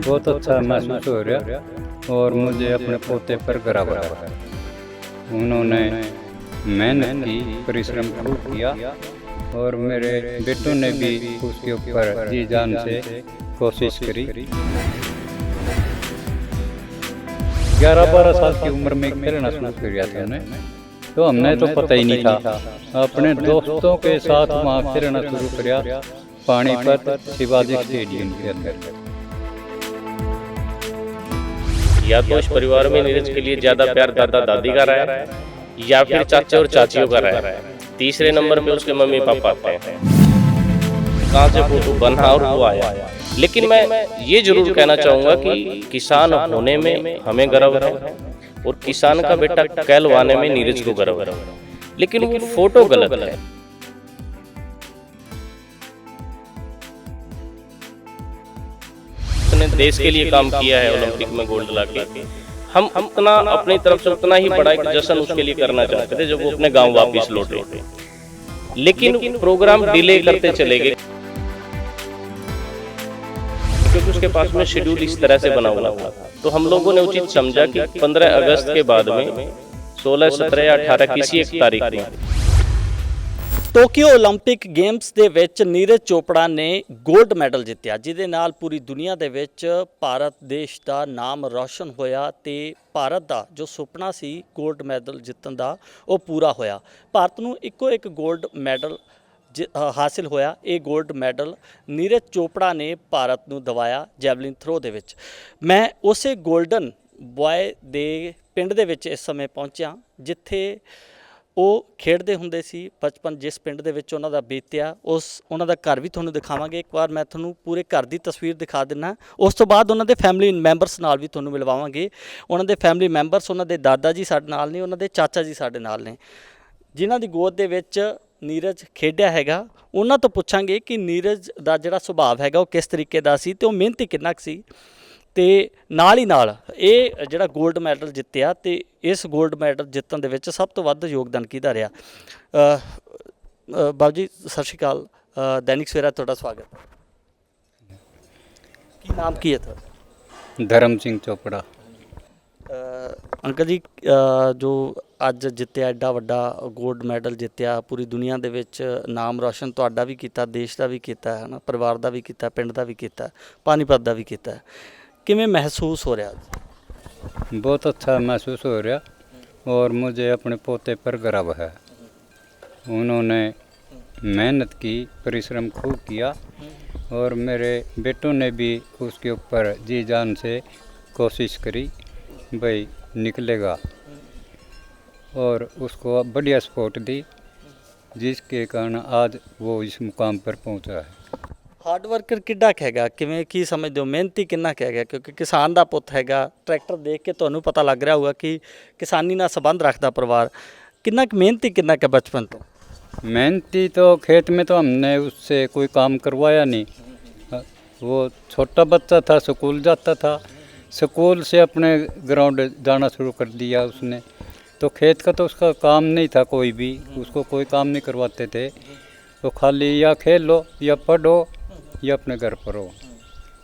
बहुत अच्छा महसूस हो रहा और मुझे अपने पोते पर गर्व है। उन्होंने मेहनत की, परिश्रम खूब किया और मेरे बेटों ने भी उसके ऊपर जी जान से कोशिश करी। 11-12 साल की उम्र में खेलना शुरू किया था हमने, तो हमने तो पता ही नहीं था। अपने दोस्तों के साथ वहाँ खेलना शुरू किया पानीपत शिवाजी स्टेडियम के अंदर। या तो इस परिवार में नीरज के लिए ज्यादा प्यार दादा दादी का रहा है या फिर चाचे और चाचियों का रहा है। तीसरे नंबर पे उसके मम्मी पापा आते हैं। कहाँ से वो बना और वो आया। लेकिन मैं ये जरूर कहना चाहूंगा कि किसान होने में हमें गर्व है और किसान का बेटा कहलवाने में नीरज को गर्व है। लेकिन वो फोटो गलत है। उसने देश के लिए काम किया है, ओलंपिक में गोल्ड लाके। हम उतना अपनी तरफ से उतना ही बड़ा एक जश्न उसके लिए करना चाहते थे जब वो अपने गांव वापस लौटे। लेकिन प्रोग्राम डिले करते चले गए क्योंकि उसके पास में शेड्यूल इस तरह से बना हुआ था। तो हम लोगों ने उचित समझा कि 15 अगस्त के बाद में 16, 17 या 18 किसी एक तारीख में ਟੋਕੀਓ ਓਲੰਪਿਕ ਗੇਮਸ ਦੇ ਵਿੱਚ ਨੀਰਜ ਚੋਪੜਾ ਨੇ 골ਡ ਮੈਡਲ ਜਿੱਤਿਆ, ਜਿਹਦੇ ਨਾਲ ਪੂਰੀ ਦੁਨੀਆ ਦੇ ਵਿੱਚ ਭਾਰਤ ਦੇਸ਼ ਦਾ ਨਾਮ ਰੌਸ਼ਨ ਹੋਇਆ ਤੇ ਭਾਰਤ ਦਾ ਜੋ ਸੁਪਨਾ ਸੀ 골ਡ ਮੈਡਲ ਜਿੱਤਣ ਦਾ ਉਹ ਪੂਰਾ ਹੋਇਆ। ਭਾਰਤ ਨੂੰ ਇੱਕੋ ਇੱਕ 골ਡ ਮੈਡਲ ਹਾਸਿਲ ਹੋਇਆ। ਇਹ 골ਡ ਮੈਡਲ ਨੀਰਜ ਚੋਪੜਾ ਨੇ ਭਾਰਤ ਨੂੰ ਦਿਵਾਇਆ ਜੈਵਲਿਨ ਥਰੋ ਦੇ ਵਿੱਚ। ਮੈਂ ਉਸੇ 골ਡਨ ਬॉय ਦੇ ਪਿੰਡ ਦੇ ਵਿੱਚ ਇਸ ਸਮੇਂ ਪਹੁੰਚਿਆ ਜਿੱਥੇ ਉਹ ਖੇਡਦੇ ਹੁੰਦੇ ਸੀ। ਬਚਪਨ ਜਿਸ ਪਿੰਡ ਦੇ ਵਿੱਚ ਉਹਨਾਂ ਦਾ ਬੀਤਿਆ ਉਹਨਾਂ ਦਾ ਘਰ ਵੀ ਤੁਹਾਨੂੰ ਦਿਖਾਵਾਂਗੇ। ਇੱਕ ਵਾਰ ਮੈਂ ਤੁਹਾਨੂੰ ਪੂਰੇ ਘਰ ਦੀ ਤਸਵੀਰ ਦਿਖਾ ਦਿੰਦਾ। ਉਸ ਤੋਂ ਬਾਅਦ ਉਹਨਾਂ ਦੇ ਫੈਮਿਲੀ ਮੈਂਬਰਸ ਨਾਲ ਵੀ ਤੁਹਾਨੂੰ ਮਿਲਵਾਵਾਂਗੇ। ਉਹਨਾਂ ਦੇ ਫੈਮਿਲੀ ਮੈਂਬਰਸ, ਉਹਨਾਂ ਦੇ ਦਾਦਾ ਜੀ ਸਾਡੇ ਨਾਲ ਨੇ, ਉਹਨਾਂ ਦੇ ਚਾਚਾ ਜੀ ਸਾਡੇ ਨਾਲ ਨੇ, ਜਿਨ੍ਹਾਂ ਦੀ ਗੋਦ ਦੇ ਵਿੱਚ ਨੀਰਜ ਖੇਡਿਆ ਹੈਗਾ। ਉਹਨਾਂ ਤੋਂ ਪੁੱਛਾਂਗੇ ਕਿ ਨੀਰਜ ਦਾ ਜਿਹੜਾ ਸੁਭਾਅ ਹੈਗਾ ਉਹ ਕਿਸ ਤਰੀਕੇ ਦਾ ਸੀ ਤੇ ਉਹ ਮਿਹਨਤੀ ਕਿੰਨਾ ਕੁ ਸੀ, ਤੇ ਨਾਲ ਹੀ ਨਾਲ ਇਹ ਜਿਹੜਾ 골ਡ ਮੈਡਲ ਜਿੱਤਿਆ ਤੇ ਇਸ 골ਡ ਮੈਡਲ ਜਿੱਤਣ ਦੇ ਵਿੱਚ ਸਭ ਤੋਂ ਵੱਧ ਯੋਗਦਾਨ ਕਿਹਦਾ ਰਿਹਾ। ਬਾਬੂ ਜੀ ਸਤਿ ਸ਼੍ਰੀ ਅਕਾਲ, ਦੈਨਿਕ ਸਵੇਰਾ ਤੁਹਾਡਾ ਸਵਾਗਤ। ਕੀ ਨਾਮ ਕੀ ਹੈ ਤੁਹਾਡਾ? धर्म सिंह चोपड़ा। ਅੰਕਲ ਜੀ, ਜੋ ਅੱਜ ਜਿੱਤਿਆ ਐਡਾ ਵੱਡਾ 골ਡ ਮੈਡਲ ਜਿੱਤਿਆ, ਪੂਰੀ ਦੁਨੀਆ ਦੇ ਵਿੱਚ ਨਾਮ ਰੌਸ਼ਨ ਤੁਹਾਡਾ ਵੀ ਕੀਤਾ, ਦੇਸ਼ ਦਾ ਵੀ ਕੀਤਾ ਹੈ ਨਾ, ਪਰਿਵਾਰ ਦਾ ਵੀ ਕੀਤਾ, ਪਿੰਡ ਦਾ ਵੀ ਕੀਤਾ, ਪਾਨੀਪਤ ਦਾ ਵੀ ਕੀਤਾ, ਕਿਵੇਂ ਮਹਿਸੂਸ ਹੋ ਰਿਹਾ? बहुत अच्छा महसूस हो रहा और मुझे अपने पोते पर गर्व है। उन्होंने मेहनत की, परिश्रम खूब किया और मेरे बेटों ने भी उसके ऊपर जी जान से कोशिश करी भाई निकलेगा, और उसको बढ़िया सपोर्ट दी जिसके कारण आज वो इस मुकाम पर पहुंचा है। ਹਾਰਡ ਵਰਕਰ ਕਿੱਡਾ ਕੁ ਹੈਗਾ, ਕਿਵੇਂ ਕੀ ਸਮਝਦੇ ਹੋ, ਮਿਹਨਤੀ ਕਿੰਨਾ ਕੁ ਹੈਗਾ? ਕਿਉਂਕਿ ਕਿਸਾਨ ਦਾ ਪੁੱਤ ਹੈਗਾ, ਟਰੈਕਟਰ ਦੇਖ ਕੇ ਤੁਹਾਨੂੰ ਪਤਾ ਲੱਗ ਰਿਹਾ ਹੋਊਗਾ ਕਿ ਕਿਸਾਨੀ ਨਾਲ ਸੰਬੰਧ ਰੱਖਦਾ ਪਰਿਵਾਰ। ਕਿੰਨਾ ਕੁ ਮਿਹਨਤੀ, ਕਿੰਨਾ ਕੁ ਬਚਪਨ ਤੋਂ? मेहनती तो खेत में तो हमने उससे कोई काम करवाया नहीं। वो छोटा बच्चा था, स्कूल जाता था, स्कूल से अपने ग्राउंड जाना शुरू कर दिया उसने। तो खेत का तो उसका काम नहीं था, कोई भी उसको कोई काम नहीं करवाते थे। तो खाली या खेल लो या पढ़ो या अपने घर पर हो।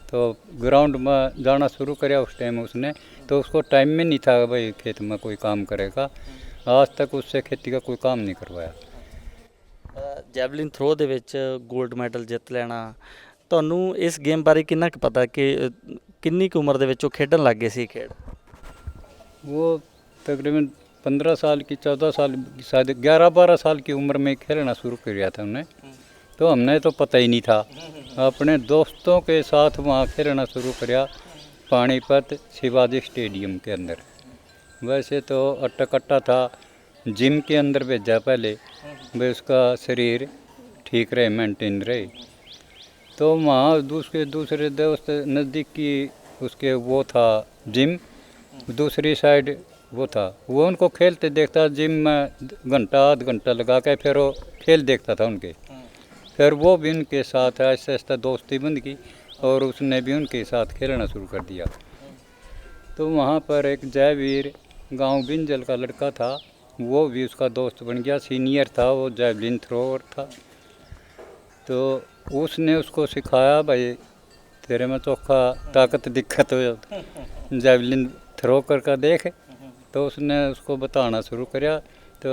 तो ग्राउंड में जाना शुरू किया उस टाइम उसने, तो उसको टाइम में नहीं था भाई खेत में कोई काम करेगा। आज तक उससे खेती का कोई काम नहीं करवाया। ਜੈਵਲਿਨ ਥਰੋ ਦੇ ਵਿੱਚ 골ਡ ਮੈਡਲ ਜਿੱਤ ਲੈਣਾ, ਤੁਹਾਨੂੰ ਇਸ ਗੇਮ ਬਾਰੇ ਕਿੰਨਾ ਕੁ ਪਤਾ ਕਿ ਕਿੰਨੀ ਕੁ ਉਮਰ ਦੇ ਵਿੱਚ ਉਹ ਖੇਡਣ ਲੱਗ ਗਏ ਸੀ ਖੇਡ? वो तकरीबन 15 साल की, 14 साल की, शायद 11-12 साल की उम्र में खेलना शुरू किया था हमने। तो हमने तो पता ही नहीं था। अपने दोस्तों के साथ वहाँ खेलना शुरू किया पानीपत शिवाजी स्टेडियम के अंदर। वैसे तो अट्टा कट्टा था, जिम के अंदर भेजा पहले भाई उसका शरीर ठीक रहे, मेंटेन रहे। तो वहाँ दूसरे दोस्त नज़दीकी उसके वो था जिम, दूसरी साइड वो था, वो उनको खेलते देखता, जिम में घंटा आध घंटा लगा के फिर वो खेल देखता था उनके। फिर वो भी उनके साथ ऐसे ऐसे दोस्ती बन गई और उसने भी उनके साथ खेलना शुरू कर दिया। तो वहाँ पर एक जयवीर गांव बिंजल का लड़का था, वो भी उसका दोस्त बन गया, सीनियर था, वो जैवलिन थ्रोअर था। तो उसने उसको सिखाया भाई तेरे में चोखा ताकत दिक्कत हो जैवलिन थ्रो करके देख। तो उसने उसको बताना शुरू किया, तो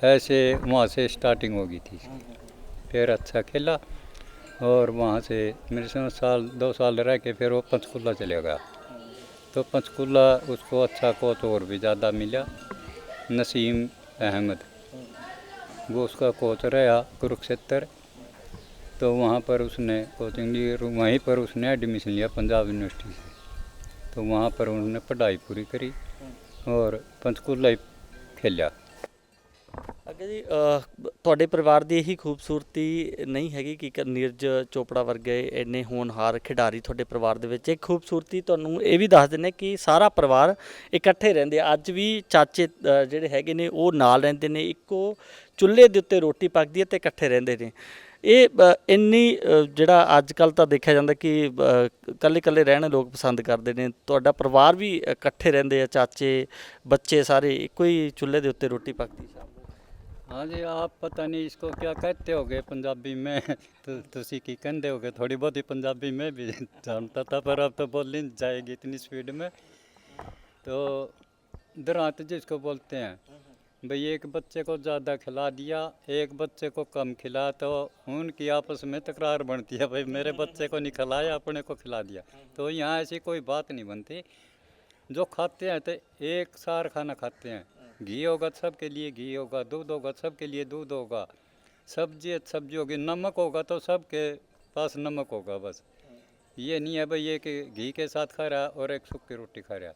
ऐसे वहाँ से स्टार्टिंग हो गई थी। फिर अच्छा खेला और वहाँ से मेरे से 1-2 साल रह के फिर वो पंचकुला चले गया। तो पंचकुला उसको अच्छा कोच और भी ज़्यादा मिला, नसीम अहमद, वो उसका कोच रहा कुरुक्षेत्र। तो वहाँ पर उसने कोचिंग ली, वहीं पर उसने एडमिशन लिया पंजाब यूनिवर्सिटी से। तो वहाँ पर उन्होंने पढ़ाई पूरी करी और पंचकुला ही खेलिया। ਅੱਗੇ ਜੀ ਤੁਹਾਡੇ ਪਰਿਵਾਰ ਦੀ ਇਹੀ ਖੂਬਸੂਰਤੀ ਨਹੀਂ ਹੈਗੀ ਕਿ ਇੱਕ ਨੀਰਜ ਚੋਪੜਾ ਵਰਗੇ ਇੰਨੇ ਹੋਣਹਾਰ ਖਿਡਾਰੀ ਤੁਹਾਡੇ ਪਰਿਵਾਰ ਦੇ ਵਿੱਚ? ਇੱਕ ਖੂਬਸੂਰਤੀ ਤੁਹਾਨੂੰ ਇਹ ਵੀ ਦੱਸ ਦਿੰਦੇ ਕਿ ਸਾਰਾ ਪਰਿਵਾਰ ਇਕੱਠੇ ਰਹਿੰਦੇ ਆ। ਅੱਜ ਵੀ ਚਾਚੇ ਜਿਹੜੇ ਹੈਗੇ ਨੇ ਉਹ ਨਾਲ ਰਹਿੰਦੇ ਨੇ, ਇੱਕੋ ਚੁੱਲ੍ਹੇ ਦੇ ਉੱਤੇ ਰੋਟੀ ਪੱਕਦੀ ਹੈ ਤੇ ਇਕੱਠੇ ਰਹਿੰਦੇ ਨੇ। ਇਹ ਇੰਨੀ ਜਿਹੜਾ ਅੱਜ ਕੱਲ੍ਹ ਤਾਂ ਦੇਖਿਆ ਜਾਂਦਾ ਕਿ ਇਕੱਲੇ ਇਕੱਲੇ ਰਹਿਣਾ ਲੋਕ ਪਸੰਦ ਕਰਦੇ ਨੇ, ਤੁਹਾਡਾ ਪਰਿਵਾਰ ਵੀ ਇਕੱਠੇ ਰਹਿੰਦੇ ਆ, ਚਾਚੇ ਬੱਚੇ ਸਾਰੇ ਇੱਕੋ ਹੀ ਚੁੱਲ੍ਹੇ ਦੇ ਉੱਤੇ ਰੋਟੀ ਪੱਕਦੀ ਸ਼ਾਮ ਨੂੰ। हाँ जी, आप पता नहीं इसको क्या कहते होगे पंजाबी में, तो तुसी की कहते होगे। थोड़ी बहुत ही पंजाबी में भी जानता था, पर अब तो बोल नहीं जाएगी इतनी स्पीड में। तो दरांत जिसको बोलते हैं, भाई एक बच्चे को ज़्यादा खिला दिया, एक बच्चे को कम खिला, तो उनकी आपस में तकरार बनती है, भाई मेरे बच्चे को नहीं खिलाया, अपने को खिला दिया। तो यहाँ ऐसी कोई बात नहीं बनती। जो खाते हैं तो एक सार खाना खाते हैं। घी होगा सबके लिए घी होगा, दूध होगा सबके लिए दूध होगा, सब्जी होगी, नमक होगा तो सबके पास नमक होगा। बस ये नहीं है भाई एक घी के साथ खा रहा और एक सूखी रोटी खा रहा,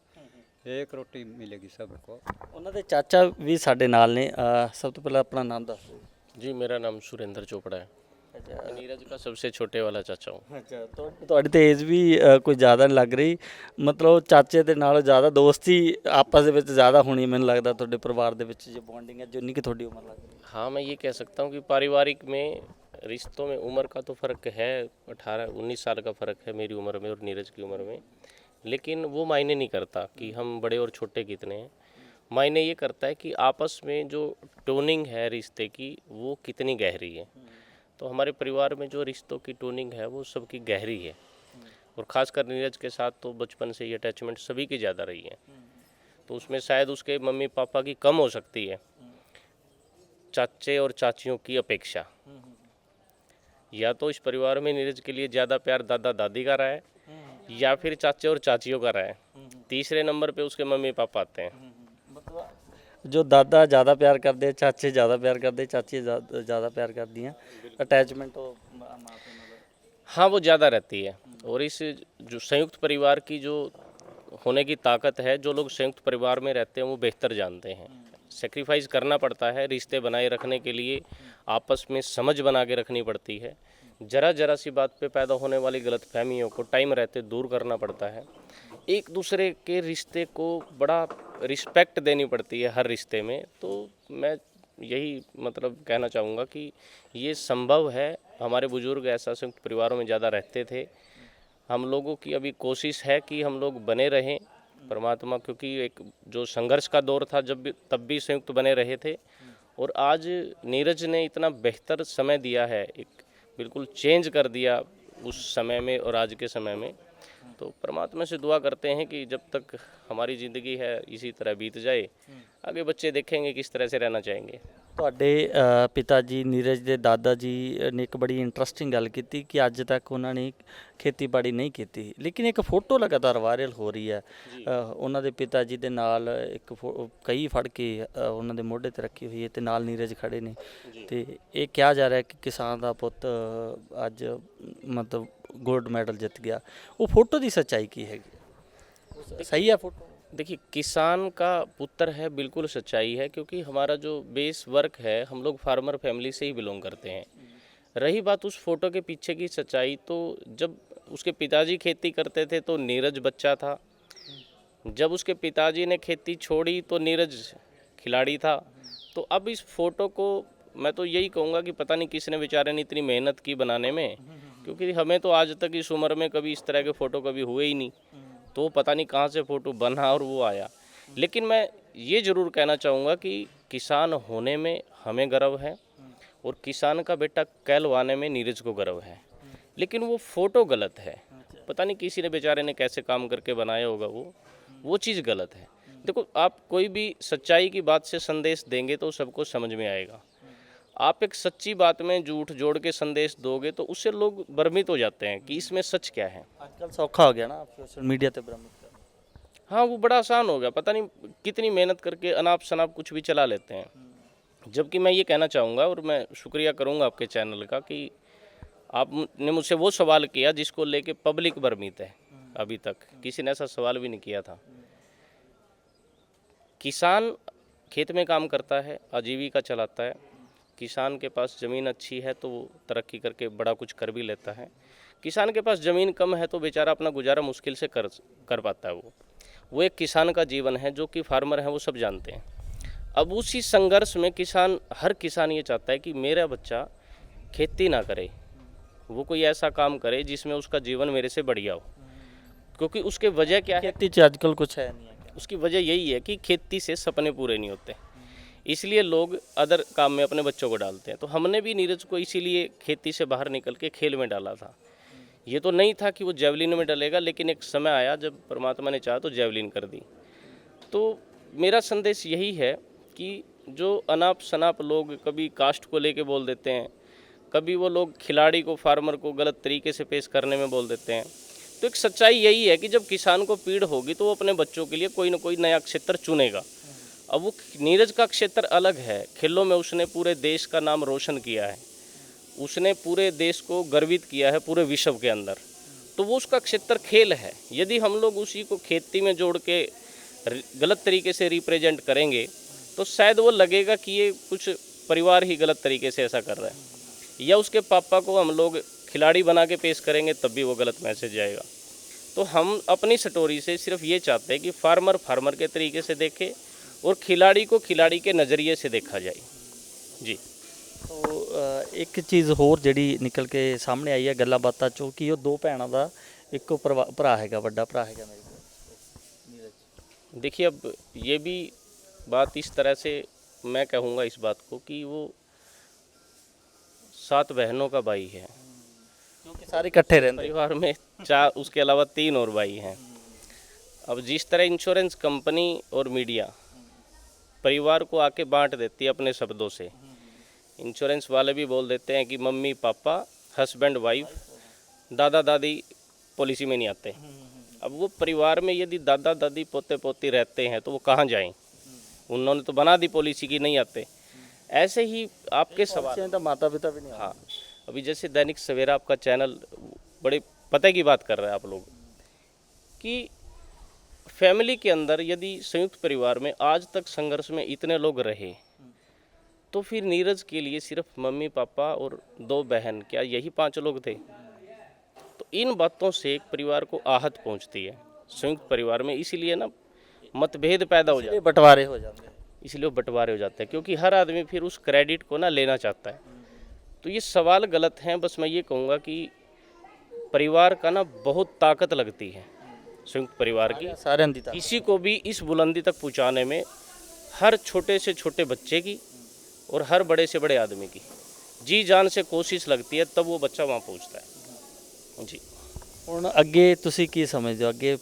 एक रोटी मिलेगी सबको। ਉਹਨਾਂ ਦੇ ਚਾਚਾ ਵੀ ਸਾਡੇ ਨਾਲ ਨੇ। ਸਭ ਤੋਂ ਪਹਿਲਾਂ ਆਪਣਾ ਨਾਮ ਦੱਸ ਦਿਓ। जी, मेरा नाम सुरेंद्र चोपड़ा है। मैं नीरज का सबसे छोटे वाला चाचा हूँ। ਅੱਛਾ, ਤੁਹਾਡੀ ਤੇ ਏਜ ਵੀ ਕੋਈ ਜ਼ਿਆਦਾ ਨਹੀਂ ਲੱਗ ਰਹੀ, ਮਤਲਬ ਚਾਚੇ ਦੇ ਨਾਲੋਂ ਜ਼ਿਆਦਾ ਦੋਸਤੀ ਆਪਸ ਦੇ ਵਿੱਚ ਜ਼ਿਆਦਾ ਹੋਣੀ ਮੈਨੂੰ ਲੱਗਦਾ ਤੁਹਾਡੇ ਪਰਿਵਾਰ ਦੇ ਵਿੱਚ ਜੋ ਬੌਂਡਿੰਗ ਹੈ, ਜਿੰਨੀ ਕਿ ਤੁਹਾਡੀ ਉਮਰ ਲੱਗਦੀ ਹੈ। हाँ, मैं ये कह सकता हूँ कि पारिवारिक में रिश्तों में उम्र का तो फ़र्क है, 18-19 साल का फ़र्क है मेरी उम्र में और नीरज की उम्र में। लेकिन वो मायने नहीं करता कि हम बड़े और छोटे कितने हैं। मायने ये करता है कि आपस में जो टोनिंग है रिश्ते की वो कितनी गहरी है। तो हमारे परिवार में जो रिश्तों की टोनिंग है वो सबकी गहरी है, और ख़ासकर नीरज के साथ तो बचपन से ये अटैचमेंट सभी की ज़्यादा रही है। तो उसमें शायद उसके मम्मी पापा की कम हो सकती है, चाचे और चाचियों की अपेक्षा। या तो इस परिवार में नीरज के लिए ज़्यादा प्यार दादा दादी का रहा है, या फिर चाचे और चाचियों का रहा है। तीसरे नंबर पे उसके मम्मी पापा आते हैं। जो दादा ज़्यादा प्यार करते, चाचे ज़्यादा प्यार करते, चाची ज़्यादा प्यार करती हैं, अटैचमेंट तो माँ पे मतलब। हाँ, वो ज़्यादा रहती है। और इस जो संयुक्त परिवार की जो होने की ताकत है, जो लोग संयुक्त परिवार में रहते हैं वो बेहतर जानते हैं। सेक्रीफाइस करना पड़ता है रिश्ते बनाए रखने के लिए, आपस में समझ बना के रखनी पड़ती है। जरा सी बात पे पैदा होने वाली गलतफहमियों को टाइम रहते दूर करना पड़ता है। एक दूसरे के रिश्ते को बड़ा रिस्पेक्ट देनी पड़ती है हर रिश्ते में। तो मैं यही मतलब कहना चाहूँगा कि ये संभव है। हमारे बुजुर्ग ऐसा संयुक्त परिवारों में ज़्यादा रहते थे। हम लोगों की अभी कोशिश है कि हम लोग बने रहें। परमात्मा, क्योंकि एक जो संघर्ष का दौर था तब भी संयुक्त बने रहे थे, और आज नीरज ने इतना बेहतर समय दिया है, एक बिल्कुल चेंज कर दिया उस समय में और आज के समय में। तो परमात्मा से दुआ करते हैं कि जब तक हमारी ज़िंदगी है इसी तरह बीत जाए, आगे बच्चे देखेंगे किस तरह से रहना चाहेंगे। ਤੁਹਾਡੇ ਪਿਤਾ ਜੀ ਨੀਰਜ ਦੇ ਦਾਦਾ ਜੀ ਨੇ ਇੱਕ ਬੜੀ ਇੰਟਰਸਟਿੰਗ ਗੱਲ ਕੀਤੀ ਕਿ ਅੱਜ ਤੱਕ ਉਹਨਾਂ ਨੇ ਖੇਤੀਬਾੜੀ ਨਹੀਂ ਕੀਤੀ, ਲੇਕਿਨ ਇੱਕ ਫੋਟੋ ਲਗਾਤਾਰ ਵਾਇਰਲ ਹੋ ਰਹੀ ਹੈ ਉਹਨਾਂ ਦੇ ਪਿਤਾ ਜੀ ਦੇ ਨਾਲ, ਇੱਕ ਕਈ ਫੜ ਕੇ ਉਹਨਾਂ ਦੇ ਮੋਢੇ ਤੇ ਰੱਖੀ ਹੋਈ ਹੈ ਤੇ ਨਾਲ ਨੀਰਜ ਖੜੇ ਨੇ, ਤੇ ਇਹ ਕਿਹਾ ਜਾ ਰਿਹਾ ਕਿ ਕਿਸਾਨ ਦਾ ਪੁੱਤ ਅੱਜ ਮਤਲਬ गोल्ड मेडल जीत गया। वो फोटो की सच्चाई की है, सही है फोटो? देखिए, किसान का पुत्र है, बिल्कुल सच्चाई है, क्योंकि हमारा जो बेस वर्क है, हम लोग फार्मर फैमिली से ही बिलोंग करते हैं। रही बात उस फोटो के पीछे की सच्चाई, तो जब उसके पिताजी खेती करते थे तो नीरज बच्चा था, जब उसके पिताजी ने खेती छोड़ी तो नीरज खिलाड़ी था। तो अब इस फोटो को मैं तो यही कहूँगा कि पता नहीं किसने बेचारे ने इतनी मेहनत की बनाने में, क्योंकि हमें तो आज तक इस उम्र में कभी इस तरह के फ़ोटो कभी हुए ही नहीं। तो पता नहीं कहाँ से फ़ोटो बना और वो आया। लेकिन मैं ये ज़रूर कहना चाहूँगा कि किसान होने में हमें गर्व है, और किसान का बेटा कहलवाने में नीरज को गर्व है। लेकिन वो फ़ोटो गलत है। पता नहीं किसी ने बेचारे ने कैसे काम करके बनाया होगा, वो चीज़ गलत है। देखो, आप कोई भी सच्चाई की बात से संदेश देंगे तो सबको समझ में आएगा। आप एक सच्ची बात में झूठ जोड़ के संदेश दोगे तो उससे लोग भ्रमित हो जाते हैं कि इसमें सच क्या है। आजकल सौखा हो गया ना सोशल मीडिया ते भ्रमित करना। हाँ, वो बड़ा आसान हो गया, पता नहीं कितनी मेहनत करके अनाप शनाप कुछ भी चला लेते हैं। जबकि मैं ये कहना चाहूँगा और मैं शुक्रिया करूँगा आपके चैनल का कि आपने मुझसे वो सवाल किया जिसको लेके पब्लिक भ्रमित है। अभी तक किसी ने ऐसा सवाल भी नहीं किया था। किसान खेत में काम करता है, आजीविका चलाता है। किसान के पास ज़मीन अच्छी है तो वो तरक्की करके बड़ा कुछ कर भी लेता है। किसान के पास ज़मीन कम है तो बेचारा अपना गुजारा मुश्किल से कर पाता है। वो एक किसान का जीवन है, जो कि फार्मर है वो सब जानते हैं। अब उसी संघर्ष में हर किसान ये चाहता है कि मेरा बच्चा खेती ना करे, वो कोई ऐसा काम करे जिसमें उसका जीवन मेरे से बढ़िया हो। क्योंकि उसके वजह क्या है, खेती च आजकल कुछ है नहीं है क्या? उसकी वजह यही है कि खेती से सपने पूरे नहीं होते, इसलिए लोग अदर काम में अपने बच्चों को डालते हैं। तो हमने भी नीरज को इसीलिए खेती से बाहर निकल के खेल में डाला था। ये तो नहीं था कि वो जेवलिन में डलेगा, लेकिन एक समय आया जब परमात्मा ने चाहा तो जेवलिन कर दी। तो मेरा संदेश यही है कि जो अनाप शनाप लोग कभी कास्ट को लेके बोल देते हैं, कभी वो लोग खिलाड़ी को, फार्मर को गलत तरीके से पेश करने में बोल देते हैं। तो एक सच्चाई यही है कि जब किसान को पीड़ होगी तो वो अपने बच्चों के लिए कोई ना कोई नया क्षेत्र चुनेगा। अब वो नीरज का क्षेत्र अलग है। खेलों में उसने पूरे देश का नाम रोशन किया है, उसने पूरे देश को गर्वित किया है पूरे विश्व के अंदर। तो वो उसका क्षेत्र खेल है। यदि हम लोग उसी को खेती में जोड़ के गलत तरीके से रिप्रेजेंट करेंगे तो शायद वो लगेगा कि ये कुछ परिवार ही गलत तरीके से ऐसा कर रहा है, या उसके पापा को हम लोग खिलाड़ी बना के पेश करेंगे तब भी वो गलत मैसेज आएगा। तो हम अपनी स्टोरी से सिर्फ ये चाहते हैं कि फार्मर के तरीके से देखे और खिलाड़ी को खिलाड़ी के नज़रिए से देखा जाए। जी। तो एक चीज़ होर ਜਿਹੜੀ ਨਿਕਲ ਕੇ ਸਾਹਮਣੇ ਆਈ ਹੈ ਗੱਲਾਂ ਬਾਤਾਂ ਚੋਂ ਕਿ ਉਹ ਦੋ ਭੈਣਾਂ ਦਾ ਇੱਕੋ ਭਰਾ ਹੈਗਾ, ਵੱਡਾ ਭਰਾ ਹੈਗਾ ਮੇਰੇ ਕੋਲ नीरज। देखिए, अब ये भी बात इस तरह से मैं कहूँगा इस बात को कि वो 7 बहनों का भाई है। क्योंकि सारे इकट्ठे रहते परिवार में 4, उसके अलावा 3 और भाई हैं। अब जिस तरह इंश्योरेंस कंपनी और मीडिया परिवार को आके बांट देती है अपने शब्दों से, इंश्योरेंस वाले भी बोल देते हैं कि मम्मी पापा, हस्बैंड वाइफ, दादा दादी पॉलिसी में नहीं आते। अब वो परिवार में यदि दादा दादी पोते पोती रहते हैं तो वो कहाँ जाएं? उन्होंने तो बना दी पॉलिसी की नहीं आते। ऐसे ही आपके सवाल, तो माता पिता भी नहीं। हाँ, अभी जैसे दैनिक सवेरा आपका चैनल बड़े पते की बात कर रहे हैं आप लोग कि फैमिली के अंदर यदि संयुक्त परिवार में आज तक संघर्ष में इतने लोग रहे तो फिर नीरज के लिए सिर्फ मम्मी पापा और 2 बहन, क्या यही 5 लोग थे? तो इन बातों से एक परिवार को आहत पहुंचती है संयुक्त परिवार में, इसीलिए ना मतभेद पैदा हो जाते हैं, बंटवारे हो जाते हैं। इसलिए वो बंटवारे हो जाते हैं क्योंकि हर आदमी फिर उस क्रेडिट को ना लेना चाहता है। तो ये सवाल गलत हैं। बस मैं ये कहूँगा कि परिवार का ना बहुत ताकत लगती है, संयुक्त परिवार की सारे किसी को भी इस बुलंदी तक पहुँचाने में, हर छोटे से छोटे बच्चे की और हर बड़े से बड़े आदमी की जी जान से कोशिश लगती है, तब वो बच्चा वहाँ पहुँचता है। जी। ਹੁਣ ਅੱਗੇ ਤੁਸੀਂ ਕੀ ਸਮਝਦੇ ਹੋ, ਅੱਗੇ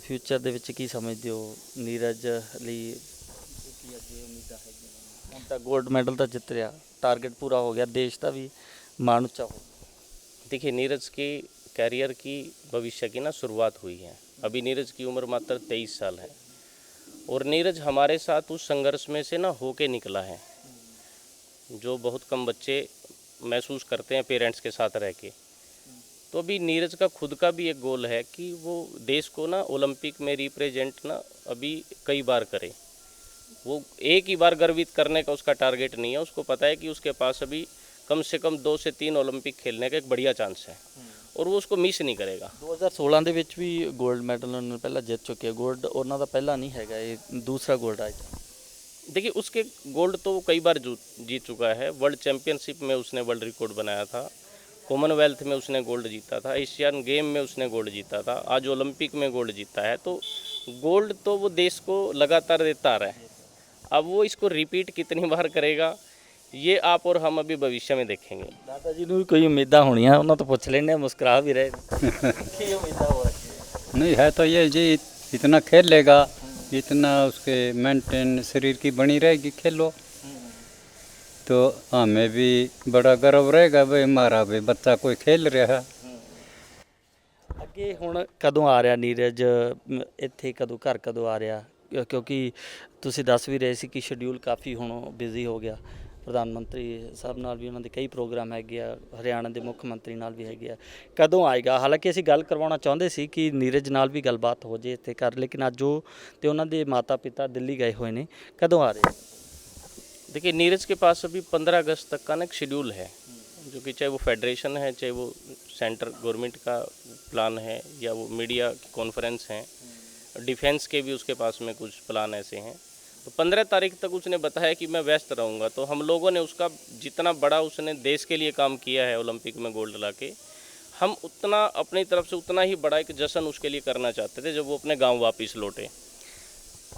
ਫਿਊਚਰ ਦੇ ਵਿੱਚ ਕੀ ਸਮਝਦੇ ਹੋ ਨੀਰਜ ਲਈ ਕੀ ਅੱਗੇ ਉਮੀਦਾਂ ਹੈਗੀਆਂ? ਹੁਣ ਤਾਂ 골ਡ ਮੈਡਲ ਤਾਂ ਜਿੱਤ ਰਿਹਾ, टारगेट पूरा हो गया, देश का भी मान ऊंचा हो। देखिए, नीरज के कैरियर की भविष्य की ना शुरुआत हुई है। अभी नीरज की उम्र मात्र 23 साल है और नीरज हमारे साथ उस संघर्ष में से ना होके निकला है जो बहुत कम बच्चे महसूस करते हैं पेरेंट्स के साथ रह के। तो अभी नीरज का खुद का भी एक गोल है कि वो देश को ना ओलंपिक में रिप्रेजेंट ना अभी कई बार करे। वो एक ही बार गर्वित करने का उसका टारगेट नहीं है, उसको पता है कि उसके पास अभी कम से कम 2 से 3 ओलंपिक खेलने का एक बढ़िया चांस है और वो उसको मिस नहीं करेगा। 2016 ਦੇ ਵਿੱਚ ਵੀ 골ਡ ਮੈਡਲ ਉਹਨਾਂ ਨੇ ਪਹਿਲਾਂ ਜਿੱਤ ਚੁੱਕੇ ਆ। 골ਡ ਉਹਨਾਂ ਦਾ ਪਹਿਲਾ ਨਹੀਂ ਹੈਗਾ, ਇਹ ਦੂਸਰਾ 골ਡ ਆਇਆ। देखिए, उसके गोल्ड तो वो कई बार जीत चुका है। वर्ल्ड चैम्पियनशिप में उसने वर्ल्ड रिकॉर्ड बनाया था, कॉमनवेल्थ में उसने गोल्ड जीता था, एशियन गेम में उसने गोल्ड जीता था, आज ओलंपिक में गोल्ड जीता है। तो गोल्ड तो वो देश को लगातार देता आ रहा है। अब वो इसको रिपीट कितनी बार करेगा ये आप और हम अभी भविष्य में देखेंगे। ਦਾਦਾ ਜੀ ਨੂੰ ਵੀ ਕੋਈ ਉਮੀਦਾਂ ਹੋਣੀਆਂ, ਉਹਨਾਂ ਤੋਂ ਪੁੱਛ ਲੈਣੇ, ਮੁਸਕਰਾ ਵੀ ਰਹੇ ਕੀ ਉਮੀਦਾਂ ਹੋ ਰਹੀਆਂ? नहीं है तो ये जी इतना खेलेगा, इतना उसके मेंटेन शरीर की बनी रहेगी, खेलो तो हमें भी बड़ा गर्व रहेगा भाई हमारा भी बच्चा कोई खेल रहा है। ਅੱਗੇ ਹੁਣ ਕਦੋਂ ਆ ਰਿਹਾ ਨੀਰਜ ਇੱਥੇ, ਕਦੋਂ ਘਰ ਕਦੋਂ ਆ ਰਿਹਾ? ਕਿਉਂਕਿ ਤੁਸੀਂ ਦੱਸ ਵੀ ਰਹੇ ਸੀ ਕਿ ਸ਼ਡਿਊਲ ਕਾਫੀ ਹੁਣ ਬਿਜ਼ੀ ਹੋ ਗਿਆ, ਪ੍ਰਧਾਨ ਮੰਤਰੀ ਸਾਹਿਬ ਨਾਲ ਵੀ ਉਹਨਾਂ ਦੇ ਕਈ ਪ੍ਰੋਗਰਾਮ ਹੈਗੇ ਆ, ਹਰਿਆਣਾ ਦੇ ਮੁੱਖ ਮੰਤਰੀ ਨਾਲ ਵੀ ਹੈਗੇ ਆ, ਕਦੋਂ ਆਏਗਾ? ਹਾਲਾਂਕਿ ਅਸੀਂ ਗੱਲ ਕਰਵਾਉਣਾ ਚਾਹੁੰਦੇ ਸੀ ਕਿ ਨੀਰਜ ਨਾਲ ਵੀ ਗੱਲਬਾਤ ਹੋ ਜੇ ਇੱਥੇ ਕਰ, ਲੇਕਿਨ ਅੱਜ ਉਹ ਤੇ ਉਹਨਾਂ ਦੇ ਮਾਤਾ ਪਿਤਾ ਦਿੱਲੀ ਗਏ ਹੋਏ ਨੇ, ਕਦੋਂ ਆ ਰਹੇ? देखिए, नीरज के पास अभी 15 अगस्त तक का ना एक शेड्यूल है, जो कि चाहे वो फेडरेशन है, चाहे वो सेंटर गवर्नमेंट का प्लान है, या वो मीडिया की कॉन्फ्रेंस हैं, डिफेंस के भी उसके पास में कुछ प्लान ऐसे हैं। तो 15 तारीख तक उसने बताया कि मैं व्यस्त रहूँगा। तो हम लोगों ने उसका जितना बड़ा उसने देश के लिए काम किया है ओलंपिक में गोल्ड ला के, हम उतना अपनी तरफ से उतना ही बड़ा एक जश्न उसके लिए करना चाहते थे जब वो अपने गाँव वापस लौटे।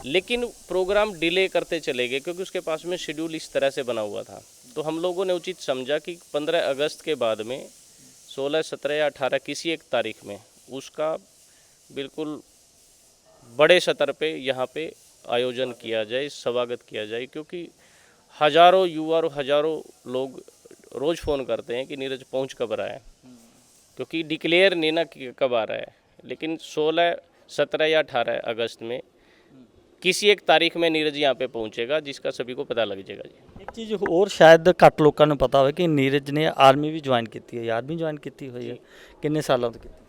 लेकिन प्रोग्राम डिले करते चले गए क्योंकि उसके पास में शेड्यूल इस तरह से बना हुआ था। तो हम लोगों ने उचित समझा कि 15 अगस्त के बाद में 16, 17 या 18 किसी एक तारीख में उसका बिल्कुल बड़े स्तर पे यहाँ पे आयोजन किया जाए, स्वागत किया जाए, क्योंकि हज़ारों युवा और हज़ारों लोग रोज़ फ़ोन करते हैं कि नीरज पहुँच कब रहा है, क्योंकि डिक्लेयर नहीं ना कि कब आ रहा है। लेकिन 16, 17 या 18 अगस्त में किसी एक तारीख में नीरज यहाँ पे पहुँचेगा, जिसका सभी को पता लग जाएगा जी। ਇੱਕ ਚੀਜ਼ ਹੋਰ ਸ਼ਾਇਦ ਘੱਟ ਲੋਕਾਂ ਨੂੰ ਪਤਾ ਹੋਵੇ ਕਿ ਨੀਰਜ ਨੇ ਆਰਮੀ ਵੀ ਜੁਆਇਨ ਕੀਤੀ ਹੈ। ਆਰਮੀ ਜੁਆਇਨ ਕੀਤੀ ਹੋਈ ਹੈ, ਕਿੰਨੇ ਸਾਲਾਂ ਤੋਂ ਕੀਤੀ?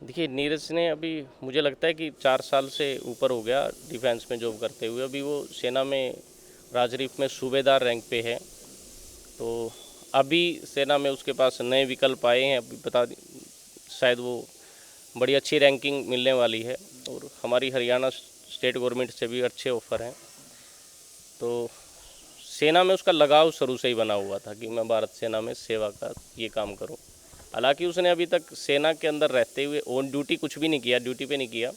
देखिए, नीरज ने अभी मुझे लगता है कि 4 साल से ऊपर हो गया डिफेंस में जॉब करते हुए। अभी वो सेना में राजरीफ में सूबेदार रैंक पे है। तो अभी सेना में उसके पास नए विकल्प आए हैं, अभी शायद वो बड़ी अच्छी रैंकिंग मिलने वाली है, और हमारी हरियाणा स्टेट गवर्नमेंट से भी अच्छे ऑफ़र हैं। तो सेना में उसका लगाव शुरू से ही बना हुआ था कि मैं भारत सेना में सेवा का ये काम करूं। हालांकि उसने अभी तक सेना के अंदर रहते हुए ऑन ड्यूटी कुछ भी नहीं किया, ड्यूटी पे नहीं किया,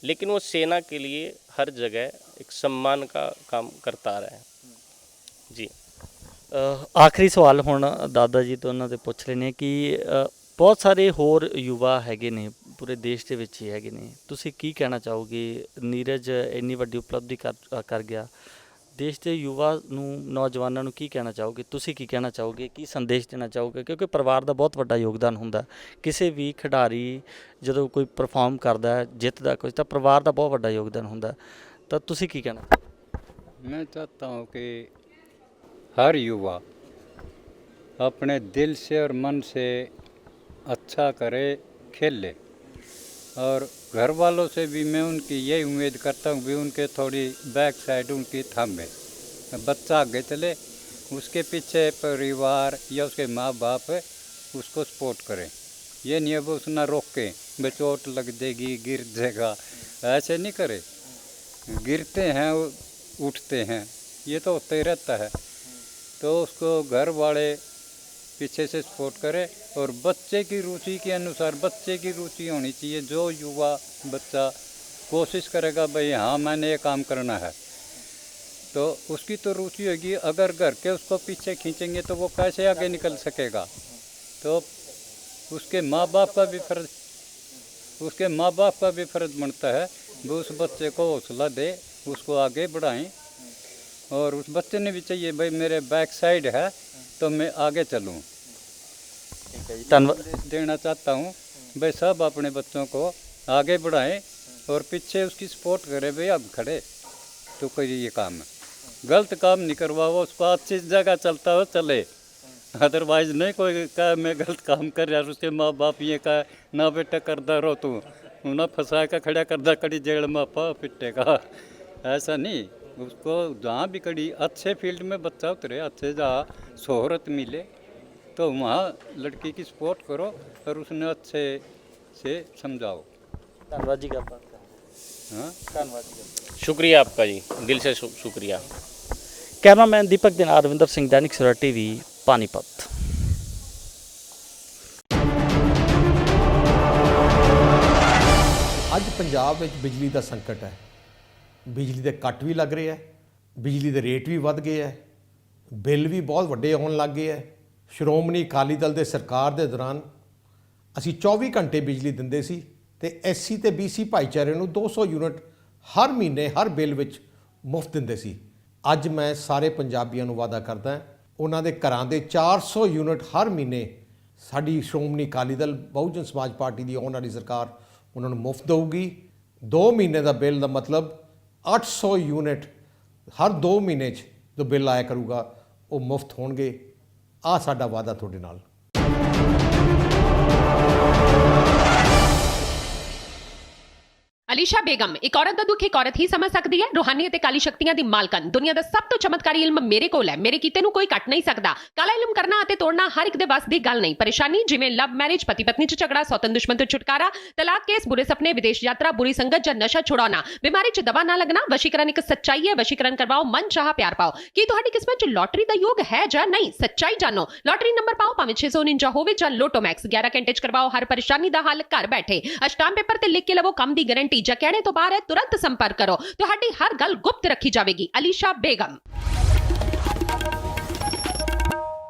लेकिन वो सेना के लिए हर जगह एक सम्मान का काम करता आ रहा है जी। ਆਖਰੀ ਸਵਾਲ ਹੁਣ ਦਾਦਾ ਜੀ ਤੋਂ ਉਹਨਾਂ ਦੇ ਪੁੱਛ ਲੈਣੇ ਕਿ ਬਹੁਤ ਸਾਰੇ ਹੋਰ ਯੁਵਾ ਹੈਗੇ ਨੇ ਪੂਰੇ ਦੇਸ਼ ਦੇ ਵਿੱਚ ਹੀ ਹੈਗੇ ਨੇ, ਤੁਸੀਂ ਕੀ ਕਹਿਣਾ ਚਾਹੋਗੇ? ਨੀਰਜ ਇੰਨੀ ਵੱਡੀ ਉਪਲਬਧੀ ਕਰ ਗਿਆ, ਦੇਸ਼ ਦੇ ਯੁਵਾ ਨੂੰ, ਨੌਜਵਾਨਾਂ ਨੂੰ ਕੀ ਕਹਿਣਾ ਚਾਹੋਗੇ? ਤੁਸੀਂ ਕੀ ਕਹਿਣਾ ਚਾਹੋਗੇ, ਕੀ ਸੰਦੇਸ਼ ਦੇਣਾ ਚਾਹੋਗੇ? ਕਿਉਂਕਿ ਪਰਿਵਾਰ ਦਾ ਬਹੁਤ ਵੱਡਾ ਯੋਗਦਾਨ ਹੁੰਦਾ, ਕਿਸੇ ਵੀ ਖਿਡਾਰੀ ਜਦੋਂ ਕੋਈ ਪਰਫਾਰਮ ਕਰਦਾ ਹੈ, ਜਿੱਤਦਾ ਕੁਝ, ਤਾਂ ਪਰਿਵਾਰ ਦਾ ਬਹੁਤ ਵੱਡਾ ਯੋਗਦਾਨ ਹੁੰਦਾ, ਤਾਂ ਤੁਸੀਂ ਕੀ ਕਹਿਣਾ? मैं चाहता हूँ कि हर युवा अपने दिल से और मन से अच्छा करे, खेले, और घर वालों से भी मैं उनकी यही उम्मीद करता हूँ भी उनके थोड़ी बैक साइड उनकी थामे, बच्चा आगे चले, उसके पीछे परिवार या उसके माँ बाप उसको सपोर्ट करें। ये नहीं अब उसना रोके भाई चोट लग जाएगी, गिर जाएगा, ऐसे नहीं करे। गिरते हैं उठते हैं, ये तो होता ही रहता है। तो उसको घर वाले पीछे से सपोर्ट करें, और बच्चे की रुचि के अनुसार बच्चे की रुचि होनी चाहिए। जो युवा बच्चा कोशिश करेगा भाई हाँ मैंने ये काम करना है, तो उसकी तो रुचि होगी। अगर घर के उसको पीछे खींचेंगे तो वो कैसे आगे निकल सकेगा? तो उसके माँ बाप का भी फर्ज बनता है वो उस बच्चे को हौसला दे, उसको आगे बढ़ाएं, और उस बच्चे ने भी चाहिए भाई मेरे बैक साइड है तो मैं आगे चलूं। ਧੰਨਵਾਦ। देना चाहता हूं भाई सब अपने बच्चों को आगे बढ़ाएं और पीछे उसकी सपोर्ट करें भाई अब खड़े तो कोई ये काम है, गलत काम नहीं करवाओ, उसको अच्छी जगह चलता हो चले, अदरवाइज नहीं कोई कहा मैं गलत काम कर रहा, उसके माँ बाप ये कहा ना बेटा करदा रहो तू ना फंसा का खड़ा करदा कड़ी जेल में पा पिटेगा, ऐसा नहीं। उसको जहाँ भी कड़ी अच्छे फील्ड में बच्चा उतरे, अच्छे जहाँ शोहरत मिले तो वहाँ लड़की की सपोर्ट करो और उसने अच्छे से समझाओ। ਧੰਨਵਾਦ ਜੀ ਗੱਲਬਾਤ ਕਰਨ। हाँ ਧੰਨਵਾਦ ਜੀ। शुक्रिया आपका जी, दिल से शुक्रिया। ਕੈਮਰਾਮੈਨ ਦੀਪਕ ਦੇ ਨਾਲ ਰਵਿੰਦਰ ਸਿੰਘ, दैनिक सवेरा टीवी, पानीपत। ਅੱਜ ਪੰਜਾਬ ਵਿੱਚ ਬਿਜਲੀ ਦਾ ਸੰਕਟ ਹੈ, ਬਿਜਲੀ ਦੇ ਕੱਟ ਵੀ ਲੱਗ ਰਹੇ ਹੈ, ਬਿਜਲੀ ਦੇ ਰੇਟ ਵੀ ਵੱਧ ਗਏ ਹੈ, ਬਿੱਲ ਵੀ ਬਹੁਤ ਵੱਡੇ ਆਉਣ ਲੱਗ ਗਏ ਹੈ। ਸ਼੍ਰੋਮਣੀ ਅਕਾਲੀ ਦਲ ਦੇ ਸਰਕਾਰ ਦੇ ਦੌਰਾਨ ਅਸੀਂ 24 ਘੰਟੇ ਬਿਜਲੀ ਦਿੰਦੇ ਸੀ ਤੇ ਐਸਸੀ ਤੇ ਬੀਸੀ ਭਾਈਚਾਰੇ ਨੂੰ 200 ਯੂਨਿਟ ਹਰ ਮਹੀਨੇ ਹਰ ਬਿੱਲ ਵਿੱਚ ਮੁਫਤ ਦਿੰਦੇ ਸੀ। ਅੱਜ ਮੈਂ ਸਾਰੇ ਪੰਜਾਬੀਆਂ ਨੂੰ ਵਾਅਦਾ ਕਰਦਾ ਉਹਨਾਂ ਦੇ ਘਰਾਂ ਦੇ 400 ਯੂਨਿਟ ਹਰ ਮਹੀਨੇ ਸਾਡੀ ਸ਼੍ਰੋਮਣੀ ਅਕਾਲੀ ਦਲ ਬਹੁਜਨ ਸਮਾਜ ਪਾਰਟੀ ਦੀ ਆਉਣ ਵਾਲੀ ਸਰਕਾਰ ਉਹਨਾਂ ਨੂੰ ਮੁਫਤ ਦੇਊਗੀ। 2 ਮਹੀਨੇ ਦਾ ਬਿੱਲ ਦਾ ਮਤਲਬ 800 ਯੂਨਿਟ ਹਰ 2 ਮਹੀਨੇ 'ਚ ਜੋ ਬਿੱਲ ਆਇਆ ਕਰੂਗਾ ਉਹ ਮੁਫਤ ਹੋਣਗੇ। ਆਹ ਸਾਡਾ ਵਾਅਦਾ ਤੁਹਾਡੇ ਨਾਲ। ਅਲੀਸ਼ਾ ਬੇਗਮ ਇੱਕ ਔਰਤ ਦਾ ਦੁੱਖ ਇੱਕ ਔਰਤ ਹੀ ਸਮਝ ਸਕਦੀ ਹੈ। ਰੂਹਾਨੀ ਅਤੇ ਕਾਲੀ ਸ਼ਕਤੀਆਂ ਦੀ ਮਾਲਕਨ, ਦੁਨੀਆ ਦਾ ਸਭ ਤੋਂ ਚਮਤਕਾਰੀ ਇਲਮ ਮੇਰੇ ਕੋਲ ਹੈ। ਮੇਰੇ ਕੀਤੇ ਨੂੰ ਕੋਈ ਕੱਟ ਨਹੀਂ ਸਕਦਾ। ਕਾਲਾ ਇਲਮ ਕਰਨਾ ਅਤੇ ਤੋੜਨਾ ਹਰ ਇੱਕ ਦੇ ਵੱਸ ਦੀ ਗੱਲ ਨਹੀਂ। ਪਰੇਸ਼ਾਨੀ ਜਿਵੇਂ ਲਵ ਮੈਰਿਜ, ਪਤੀ ਪਤਨੀ 'ਚ ਝਗੜਾ, ਸੌਤਨ ਦੁਸ਼ਮਣ ਤੋਂ ਛੁਟਕਾਰਾ, ਤਲਾਕ ਕੇਸ, ਬੁਰੇ ਸੁਪਨੇ, ਵਿਦੇਸ਼ ਯਾਤਰਾ, ਬੁਰੀ ਸੰਗਤ ਜਾਂ ਨਸ਼ਾ ਛੁਡਾਉਣਾ, ਬਿਮਾਰੀ 'ਚ ਦਵਾ ਨਾ ਲੱਗਣਾ। ਵਸ਼ੀਕਰਨ ਇੱਕ ਸੱਚਾਈ ਹੈ। ਵਸ਼ੀਕਰਨ ਕਰਵਾਓ, ਮਨ ਚਾਹਾ ਪਿਆਰ ਪਾਓ। ਕੀ ਤੁਹਾਡੀ ਕਿਸਮਤ 'ਚ ਲੋਟਰੀ ਦਾ ਯੋਗ ਹੈ ਜਾਂ ਨਹੀਂ? ਸੱਚਾਈ ਜਾਣੋ। ਲੋਟਰੀ ਨੰਬਰ ਪਾਓ, ਭਾਵੇਂ 649 ਹੋਵੇ ਜਾਂ ਲੋਟੋ ਮੈਕਸ। 11 ਘੰਟੇ 'ਚ ਕਰਵਾਓ ਹਰ ਪਰੇਸ਼ਾਨੀ ਦਾ ਹੱਲ ਘਰ ਬੈਠੇ। ਅਸ਼ਟਾਮ ਪੇਪਰ ਤੇ ਲਿਖ ਕੇ ਲਵੋ ਕੰਮ ਦੀ ਗਾਰੰਟੀ। ਜਾਂ ਕਹਿਣੇ ਤੋਂ ਬਾਹਰ ਹੈ, ਤੁਰੰਤ ਸੰਪਰਕ ਕਰੋ। ਤੁਹਾਡੀ ਹਰ ਗੱਲ ਗੁਪਤ ਰੱਖੀ ਜਾਵੇਗੀ। ਅਲੀਸ਼ਾ ਬੇਗਮ।